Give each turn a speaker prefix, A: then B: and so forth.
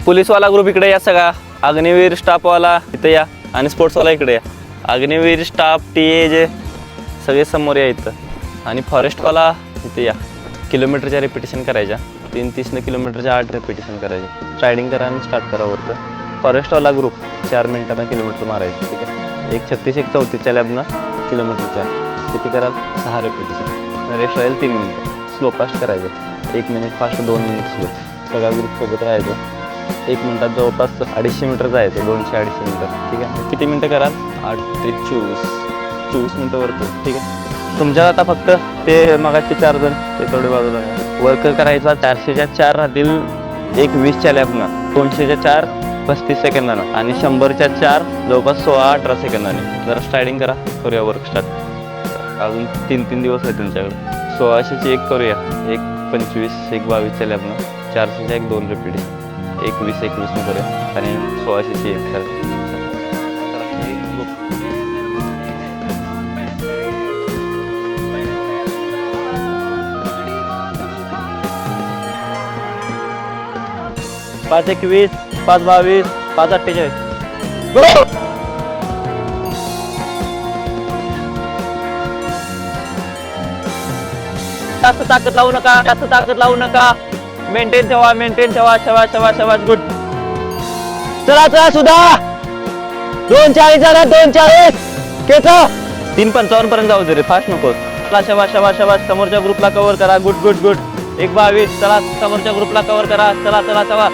A: पोलीसवाला group इकडे या सगळा, अग्निवीर स्टाफवाला इथं या आणि स्पोर्ट्सवाला इकडे या. अग्निवीर स्टाफ टी जे सगळे समोर या इथं. आणि फॉरेस्टवाला इथे या. किलोमीटरच्या रिपिटेशन करायच्या, 3-3 किलोमीटरच्या 8 रिपिटेशन करायचे. स्ट्रायडिंग करा आणि स्टार्ट करा वरतं. फॉरेस्टवाला ग्रुप 4 मिनिटांना किलोमीटर मारायचं. ठीक आहे. 1 36 1 34च्या लॅबनं किलोमीटरच्या किती कराल 6 रिपिटेशन. रेस्ट राहील 3 मिनिटं. स्लो फास्ट करायचं. 1 मिनिट फास्ट, 2 मिनिट स्लो. सगळा ग्रुप सोबत राहायचं. 1 मिनिटात जवळपास 250 मीटर जायचं. 200-250 मीटर. ठीक आहे. किती मिनटं कराल? 8 ते 24 मिनटं वरतो. ठीक आहे. तुमच्यात आता फक्त ते मगाचे 4 जण ते थोडे बाजूला वर्क करायचा. 400च्या 4 राहतील 1:20च्या लॅबनं, 200च्या 4 35 सेकंदानं आणि 100च्या 4 जवळपास 16-18 सेकंदाने. जरा स्ट्रायडिंग करा, करूया वर्क स्टार्ट. अजून 3 दिवस आहे तुमच्याकडे. 1600ची 1 करूया, 1:25 1:22च्या लॅबनं, 400च्या 2 रिपीट, 1:20-21 करूया आणि 1600ची 1 करूया. 5:21 5:22 5:48 जास्त ताकद लावू नका, जास्त ताकद लावू नका. मेंटेन ठेवा. शबाश गुड. चला सुद्धा 2:40 झाला. 2:40 केचा 3:55 पर्यंत जाऊ दे रे, फास्ट नको. चला शबाश. समोरच्या ग्रुपला कव्हर करा. गुड 1:22. चला समोरच्या ग्रुपला कव्हर करा. चला